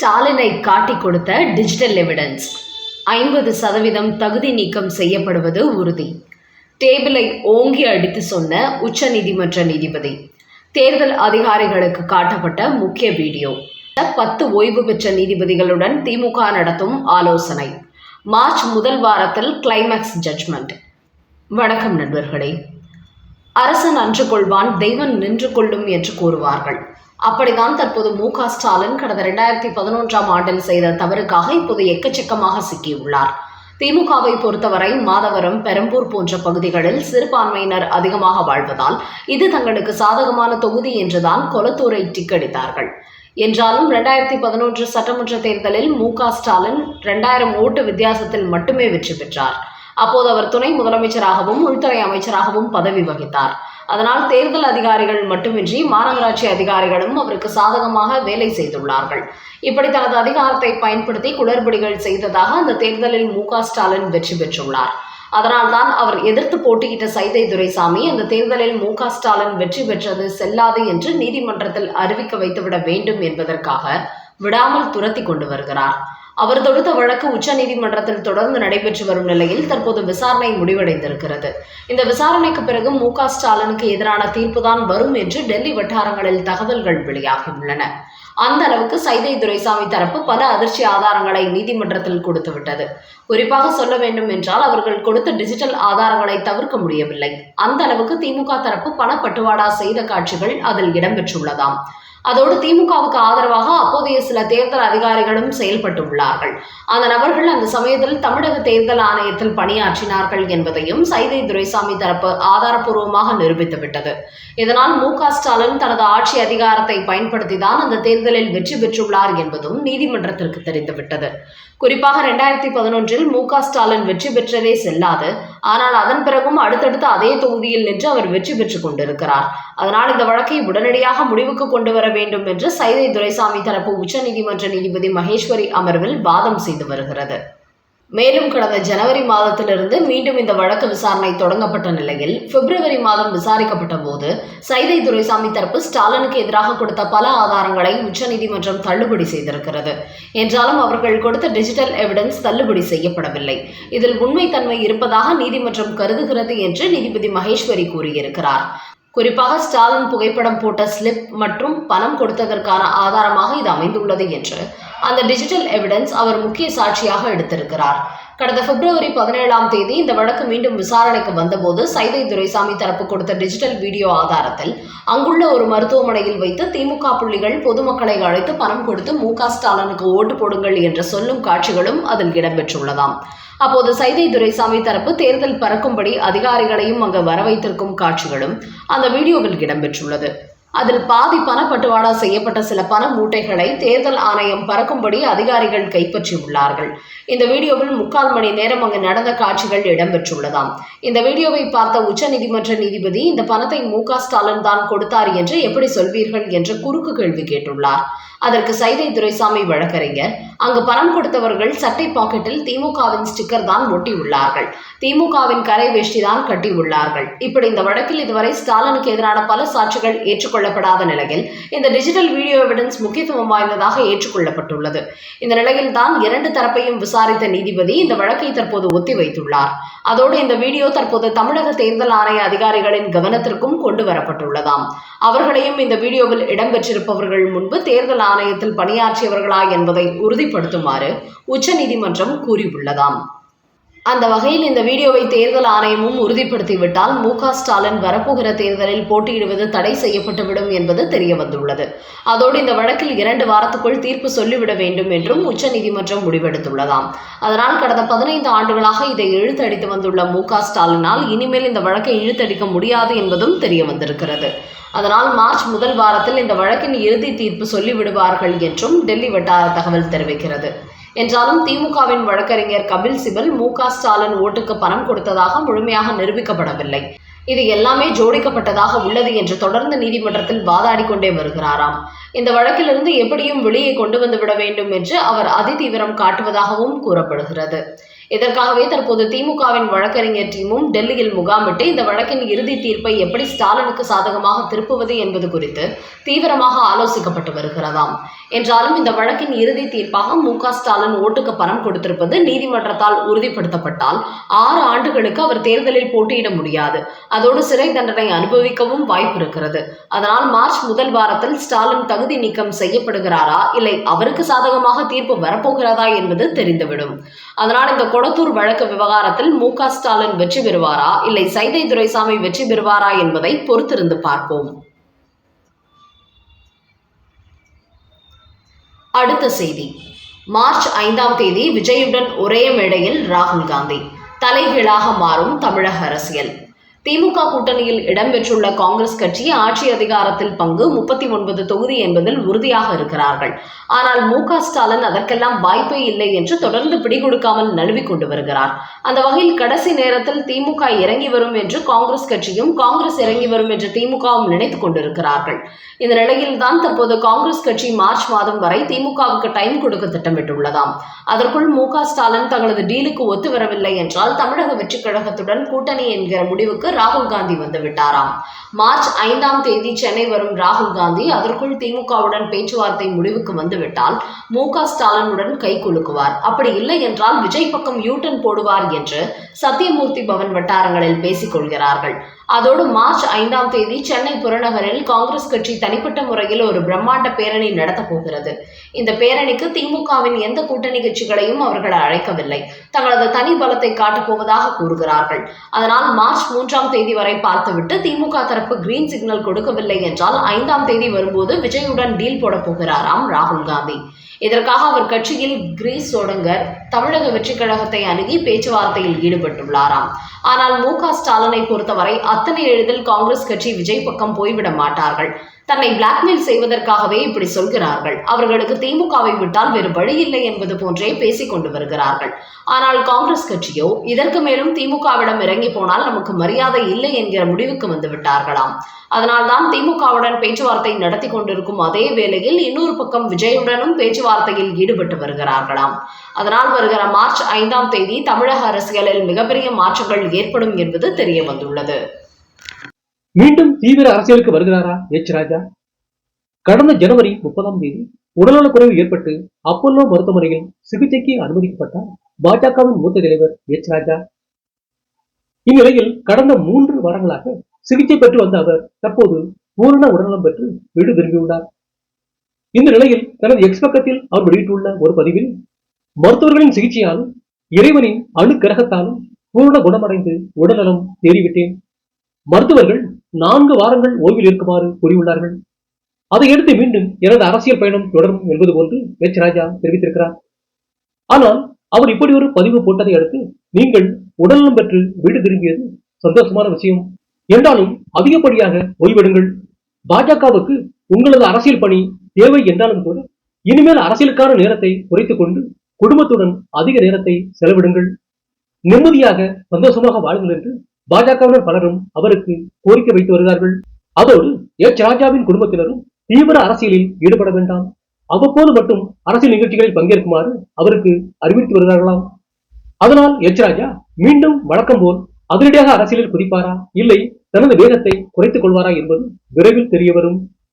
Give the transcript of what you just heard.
ஸ்டாலினை காட்டிக் கொடுத்த டிஜிட்டல் எவிடன்ஸ் 50% தகுதி நீக்கம் செய்யப்படுவது உறுதி. டேபிளை ஓங்கி அடித்து சொன்ன உச்சநீதிமன்ற நீதிபதி. தேர்தல் அதிகாரிகளுக்கு காட்டப்பட்ட முக்கிய வீடியோ. 10 ஓய்வு பெற்ற நீதிபதிகளுடன் திமுக நடத்தும் ஆலோசனை. மார்ச் முதல் வாரத்தில் கிளைமேக்ஸ் ஜட்ஜ்மெண்ட். வணக்கம் நண்பர்களே. அரசன் அன்று கொள்வான், தெய்வம் நின்று கொள்ளும் என்று கூறுவார்கள். அப்படித்தான் தற்போது மு.க. ஸ்டாலின் கடந்த 2011ஆம் ஆண்டில் செய்த தவறுக்காக இப்போது எக்கச்சக்கமாக சிக்கியுள்ளார். திமுகவை பொறுத்தவரை மாதவரம், பெரம்பூர் போன்ற பகுதிகளில் சிறுபான்மையினர் அதிகமாக வாழ்வதால் இது தங்களுக்கு சாதகமான தொகுதி என்றுதான் கொளத்தூரை டிக்கடித்தார்கள். என்றாலும் 2011 சட்டமன்ற தேர்தலில் மு.க. ஸ்டாலின் 2000 ஓட்டு வித்தியாசத்தில் மட்டுமே வெற்றி பெற்றார். அப்போது அவர் துணை முதலமைச்சராகவும் உள்துறை அமைச்சராகவும் பதவி வகித்தார். அதனால் தேர்தல் அதிகாரிகள் மட்டுமின்றி மாநகராட்சி அதிகாரிகளும் அவருக்கு சாதகமாக வேலை செய்துள்ளார்கள். இப்படி தனது அதிகாரத்தை பயன்படுத்தி குளறுபடிகள் செய்ததாக அந்த தேர்தலில் மு.க. ஸ்டாலின் வெற்றி பெற்றுள்ளார். அதனால்தான் அவர் எதிர்த்து போட்டியிட்ட சைதை துரைசாமி அந்த தேர்தலில் மு.க. ஸ்டாலின் வெற்றி பெற்றது செல்லாது என்று நீதிமன்றத்தில் அறிவிக்க வைத்துவிட வேண்டும் என்பதற்காக விடாமல் துரத்தி கொண்டு வருகிறார். அவர் தொடுத்த வழக்கு உச்சநீதிமன்றத்தில் தொடர்ந்து நடைபெற்று வரும் நிலையில் தற்போது விசாரணை முடிவடைந்திருக்கிறது. இந்த விசாரணைக்கு பிறகு மு.க. ஸ்டாலினுக்கு எதிரான தீர்ப்புதான் வரும் என்று டெல்லி வட்டாரங்களில் தகவல்கள் வெளியாகியுள்ளன. அந்த அளவுக்கு சைதை துரைசாமி தரப்பு பல அதிர்ச்சி ஆதாரங்களை நீதிமன்றத்தில் கொடுத்துவிட்டது. குறிப்பாக சொல்ல வேண்டும் என்றால் அவர்கள் கொடுத்த டிஜிட்டல் ஆதாரங்களை தவிர்க்க முடியவில்லை. அந்த அளவுக்கு திமுக தரப்பு பணப்பட்டுவாடா செய்த காட்சிகள் அதில் இடம்பெற்றுள்ளதாம். அதோடு திமுகவுக்கு ஆதரவாக அப்போதைய சில தேர்தல் அதிகாரிகளும் செயல்பட்டுள்ளார்கள். அந்த நபர்கள் அந்த சமயத்தில் தமிழக தேர்தல் ஆணையத்தில் பணியாற்றினார்கள் என்பதையும் சைதை துரைசாமி தரப்பு ஆதாரப்பூர்வமாக நிரூபித்துவிட்டது. இதனால் மு.க. ஸ்டாலின் தனது ஆட்சி அதிகாரத்தை பயன்படுத்திதான் அந்த தேர்தலில் வெற்றி பெற்றுள்ளார் என்பதும் நீதிமன்றத்திற்கு தெரிந்துவிட்டது. குறிப்பாக 2011இல் மு.க. ஸ்டாலின் வெற்றி பெற்றதே செல்லாது. ஆனால் அதன் பிறகும் அடுத்தடுத்து அதே தொகுதியில் நின்று அவர் வெற்றி பெற்றுக் கொண்டிருக்கிறார். அதனால் இந்த வழக்கை உடனடியாக முடிவுக்கு கொண்டு வர வேண்டும் என்று சைதை துரைசாமி தரப்பு உச்சநீதிமன்ற நீதிபதி மகேஸ்வரி அமர்வில் வாதம் செய்து வருகிறது. மேலும் கடந்த ஜனவரி மாதத்திலிருந்து மீண்டும் இந்த வழக்கு விசாரணை தொடங்கப்பட்ட நிலையில் பிப்ரவரி மாதம் விசாரிக்கப்பட்ட போது சைதை துரைசாமி தரப்பு ஸ்டாலினுக்கு எதிராக கொடுத்த பல ஆதாரங்களை உச்சநீதிமன்றம் தள்ளுபடி செய்திருக்கிறது. என்றாலும் அவர்கள் கொடுத்த டிஜிட்டல் எவிடன்ஸ் தள்ளுபடி செய்யப்படவில்லை. இதில் உண்மைத்தன்மை இருப்பதாக நீதிமன்றம் கருதுகிறது என்று நீதிபதி மகேஸ்வரி கூறியிருக்கிறார். குறிப்பாக ஸ்டாலின் புகைப்படம் போட்ட ஸ்லிப் மற்றும் பணம் கொடுத்ததற்கான ஆதாரமாக இது அமைந்துள்ளது என்று அந்த டிஜிட்டல் எவிடன்ஸ் அவர் முக்கிய சாட்சியாக எடுத்திருக்கிறார். கடந்த பிப்ரவரி 17ஆம் தேதி இந்த வழக்கு மீண்டும் விசாரணைக்கு வந்தபோது சைதை துரைசாமி தரப்பு கொடுத்த டிஜிட்டல் வீடியோ ஆதாரத்தில் அங்குள்ள ஒரு மருத்துவமனையில் வைத்து திமுக புள்ளிகள் பொதுமக்களை அழைத்து பணம் கொடுத்து மு.க. ஸ்டாலினுக்கு ஓட்டு போடுங்கள் என்று சொல்லும் காட்சிகளும் அதில் இடம்பெற்றுள்ளதாம். அப்போது சைதை துரைசாமி தரப்பு தேர்தல் பறக்கும்படி அதிகாரிகளையும் அங்கு வரவைத்திருக்கும் காட்சிகளும் அந்த வீடியோவில் இடம்பெற்றுள்ளது. அதில் பாதி பணப்பட்டுவாடா செய்யப்பட்ட சில பண மூட்டைகளை தேர்தல் ஆணையம் பறக்கும்படி அதிகாரிகள் கைப்பற்றியுள்ளார்கள். இந்த வீடியோவில் 3/4 மணி நேரம் அங்கு நடந்த காட்சிகள் இடம்பெற்றுள்ளதாம். இந்த வீடியோவை பார்த்த உச்சநீதிமன்ற நீதிபதி இந்த பணத்தை மு.க. ஸ்டாலின் தான் கொடுத்தார் என்று எப்படி சொல்வீர்கள் என்று குறுக்கு கேள்வி கேட்டுள்ளார். அதற்கு சைதை துரைசாமி வழக்கறிஞர், அங்கு பணம் கொடுத்தவர்கள் சட்டை பாக்கெட்டில் திமுகவின் ஸ்டிக்கர் தான் ஒட்டியுள்ளார்கள், திமுகவின் கரை வேஷ்டி தான் கட்டியுள்ளார்கள். இப்படி இந்த வழக்கில் இதுவரை ஸ்டாலினுக்கு எதிரான பல சாட்சிகள் ஏற்றுக்கொள்ளப்படாத நிலையில் இந்த டிஜிட்டல் வீடியோ எவிடன்ஸ் முக்கியத்துவம் வாய்ந்ததாக ஏற்றுக்கொள்ளப்பட்டுள்ளது. இந்த நிலையில் தான் 2 தரப்பையும் விசாரித்த நீதிபதி இந்த வழக்கை தற்போது ஒத்திவைத்துள்ளார். அதோடு இந்த வீடியோ தற்போது தமிழக தேர்தல் ஆணைய அதிகாரிகளின் கவனத்திற்கும் கொண்டு வரப்பட்டுள்ளதாம். அவர்களையும் இந்த வீடியோவில் இடம்பெற்றிருப்பவர்கள் முன்பு தேர்தல் ஆணையத்தில் பணியாற்றியவர்களா என்பதை உறுதிப்படுத்துமாறு உச்சநீதிமன்றம் கூறியுள்ளதாம். அந்த வகையில் இந்த வீடியோவை தேர்தல் ஆணையமும் உறுதிப்படுத்திவிட்டால் மு.க. ஸ்டாலின் வரப்போகிற தேர்தலில் போட்டியிடுவது தடை செய்யப்பட்டுவிடும் என்பது தெரிய வந்துள்ளது. அதோடு இந்த வழக்கில் 2 வாரத்துக்குள் தீர்ப்பு சொல்லிவிட வேண்டும் என்றும் உச்சநீதிமன்றம் முடிவெடுத்துள்ளதாம். அதனால் கடந்த 15 ஆண்டுகளாக இதை இழுத்தடித்து வந்துள்ள மு.க. ஸ்டாலினால் இனிமேல் இந்த வழக்கை இழுத்தடிக்க முடியாது என்பதும் தெரிய வந்திருக்கிறது. அதனால் மார்ச் முதல் வாரத்தில் இந்த வழக்கின் இறுதி தீர்ப்பு சொல்லிவிடுவார்கள் என்றும் டெல்லி வட்டார தகவல் தெரிவிக்கிறது. என்றாலும் திமுகவின் வழக்கறிஞர் கபில் சிபல் மு.க. ஸ்டாலின் ஓட்டுக்கு பணம் கொடுத்ததாக முழுமையாக நிரூபிக்கப்படவில்லை, இது எல்லாமே ஜோடிக்கப்பட்டதாக உள்ளது என்று தொடர்ந்து நீதிமன்றத்தில் வாதாடி கொண்டே வருகிறாராம். இந்த வழக்கிலிருந்து எப்படியும் வெளியே கொண்டு வந்து விட வேண்டும் என்று அவர் அதிதீவிரம் காட்டுவதாகவும் கூறப்படுகிறது. இதற்காகவே தற்போது திமுகவின் வழக்கறிஞர் டீமும் டெல்லியில் முகாமிட்டு இந்த வழக்கின் இறுதி தீர்ப்பை எப்படி ஸ்டாலினுக்கு சாதகமாக திருப்புவது என்பது குறித்து தீவிரமாக ஆலோசிக்கப்பட்டு வருகிறதாம். என்றாலும் இந்த வழக்கின் இறுதி தீர்ப்பாக ஸ்டாலின் ஓட்டுக்கு பணம் கொடுத்திருப்பது நீதிமன்றத்தால் உறுதிப்படுத்தப்பட்டால் 6 ஆண்டுகளுக்கு அவர் தேர்தலில் போட்டியிட முடியாது. அதோடு சிறை தண்டனை அனுபவிக்கவும் வாய்ப்பு இருக்கிறது. அதனால் மார்ச் முதல் வாரத்தில் ஸ்டாலின் தகுதி நீக்கம் செய்யப்படுகிறாரா, இல்லை அவருக்கு சாதகமாக தீர்ப்பு வரப்போகிறதா என்பது தெரிந்துவிடும். அதனால் இந்த கொளத்தூர் வழக்கு விவகாரத்தில் ஸ்டாலின் வெற்றி பெறுவாரா, இல்லை சைதை துரைசாமி வெற்றி பெறுவாரா என்பதை பொறுத்திருந்து பார்ப்போம். அடுத்த செய்தி. மார்ச் 5ஆம் தேதி விஜயுடன் ஒரே மேடையில் ராகுல் காந்தி. தலைகீழாக மாறும் தமிழக அரசியல். திமுக கூட்டணியில் இடம்பெற்றுள்ள காங்கிரஸ் கட்சி ஆட்சி அதிகாரத்தில் பங்கு 39 தொகுதி என்பதில் உறுதியாக இருக்கிறார்கள். ஆனால் ஸ்டாலின் அதற்கெல்லாம் வாய்ப்பே இல்லை என்று தொடர்ந்து பிடிகொடுக்காமல் நழுவிக் கொண்டு வருகிறார். அந்த வகையில் கடைசி நேரத்தில் திமுக இறங்கி வரும் என்று காங்கிரஸ் கட்சியும், காங்கிரஸ் இறங்கி வரும் என்று திமுகவும் நினைத்துக் கொண்டிருக்கிறார்கள். இந்த நிலையில் தான் தற்போது காங்கிரஸ் கட்சி மார்ச் மாதம் வரை திமுகவுக்கு டைம் கொடுக்க திட்டமிட்டுள்ளதாம். அதற்குள் ஸ்டாலின் தங்களது டீலுக்கு ஒத்து வரவில்லை என்றால் தமிழக வெற்றி கழகத்துடன் கூட்டணி என்கிற முடிவுக்கு ராகுல் காந்தி வந்துவிட்டாராம். மார்ச் 5ஆம் தேதி சென்னை வரும் ராகுல் காந்தி அதற்குள் திமுகவுடன் பேச்சுவார்த்தை முடிவுக்கு வந்துவிட்டால் ஸ்டாலினுடன் கை குலுக்குவார். அப்படி இல்லை என்றால் விஜய் பக்கம் யூட்டன் போடுவார் என்று சத்தியமூர்த்தி பவன் வட்டாரங்களில் பேசிக் கொள்கிறார்கள். அதோடு மார்ச் 5ஆம் தேதி சென்னை புறநகரில் காங்கிரஸ் கட்சி தனிப்பட்ட முறையில் ஒரு பிரம்மாண்ட பேரணி நடத்தப் போகிறது. இந்த பேரணிக்கு திமுகவின் எந்த கூட்டணி கட்சிகளையும் அவர்கள் அழைக்கவில்லை. தங்களது தனி பலத்தை காட்டப் போவதாக கூறுகிறார்கள். அதனால் மார்ச் 3ஆம் தேதி வரை பார்த்துவிட்டு திமுக தரப்பு கிரீன் சிக்னல் கொடுக்கவில்லை என்றால் 5ஆம் தேதி வரும்போது விஜயுடன் டீல் போட போகிறாராம் ராகுல் காந்தி. இதற்காக அவர் கட்சியில் கிரீஸ் சோடங்கர் தமிழக வெற்றி கழகத்தை அணுகி பேச்சுவார்த்தையில் ஈடுபட்டுள்ளாராம். ஆனால் ஸ்டாலினை பொறுத்தவரை அத்தனை எளிதில் காங்கிரஸ் கட்சி விஜய் பக்கம் போய்விட மாட்டார்கள். தன்னை பிளாக்மெயில் செய்வதற்காகவே இப்படி சொல்கிறார்கள். அவர்களுக்கு திமுகவை விட்டால் வேறு வழி இல்லை என்பது போன்றே பேசிக் கொண்டு வருகிறார்கள். ஆனால் காங்கிரஸ் கட்சியோ இதற்கு மேலும் திமுகவிடம் இறங்கி போனால் நமக்கு மரியாதை இல்லை என்கிற முடிவுக்கு வந்து விட்டார்களாம். அதனால்தான் திமுகவுடன் பேச்சுவார்த்தை நடத்தி கொண்டிருக்கும் அதே வேளையில் இன்னொரு பக்கம் விஜயுடனும் பேச்சுவார்த்தையில் ஈடுபட்டு வருகிறார்களாம். அதனால் வருகிற மார்ச் 5ஆம் தேதி தமிழக அரசியலில் மிகப்பெரிய மாற்றங்கள் ஏற்படும் என்பது தெரிய வந்துள்ளது. மீண்டும் தீவிர அரசியலுக்கு வருகிறாரா எச் ராஜா? கடந்த ஜனவரி 30ஆம் தேதி உடல்நலக்குறைவு ஏற்பட்டு அப்பல்லோ மருத்துவமனையில் சிகிச்சைக்கு அனுமதிக்கப்பட்டார் பாஜகவின் மூத்த தலைவர் எச் ராஜா. இந்நிலையில் கடந்த 3 வாரங்களாக சிகிச்சை பெற்று வந்த அவர் தற்போது பூரண உடல்நலம் பெற்று வீடு திரும்பியுள்ளார். இந்த நிலையில் தனது எக்ஸ் பக்கத்தில் அவர் வெளியிட்டுள்ள ஒரு பதிவில், மருத்துவர்களின் சிகிச்சையாலும் இறைவனின் அணுக்கிரகத்தாலும் பூரண குணமடைந்து உடல்நலம் தேறிவிட்டேன். மருத்துவர்கள் 4 வாரங்கள் ஓய்வில் இருக்குமாறு கூறியுள்ளார்கள். அதையடுத்து மீண்டும் எனது அரசியல் பயணம் தொடரும் என்பது போன்று எச் ராஜா தெரிவித்திருக்கிறார். ஆனால் அவர் இப்படி ஒரு பதிவு போட்டதை அடுத்து, நீங்கள் உடல்நலம் பெற்று வீடு திரும்பியது சந்தோஷமான விஷயம் என்றாலும் அதிகப்படியாக ஓய்வெடுங்கள். பாஜகவுக்கு உங்களது அரசியல் பணி தேவை என்றாலும் கூட இனிமேல் அரசியலுக்கான நேரத்தை குறைத்துக் கொண்டு குடும்பத்துடன் அதிக நேரத்தை செலவிடுங்கள். நிம்மதியாக சந்தோஷமாக வாழுங்கள் என்று பாஜகவினர் பலரும் அவருக்கு கோரிக்கை வைத்து வருகிறார்கள். அதோடு எச் ராஜாவின் குடும்பத்தினரும் தீவிர அரசியலில் ஈடுபட வேண்டாம், அவ்வப்போது மட்டும் அரசியல் நிகழ்ச்சிகளில் பங்கேற்குமாறு அவருக்கு அறிவித்து வருகிறார்களாம். அதனால் எச் ராஜா மீண்டும் வழக்கம் போல் அதிரடியாக அரசியலில் குதிப்பாரா, இல்லை தனது வேகத்தை குறைத்துக் கொள்வாரா என்பது விரைவில் தெரியவரும்.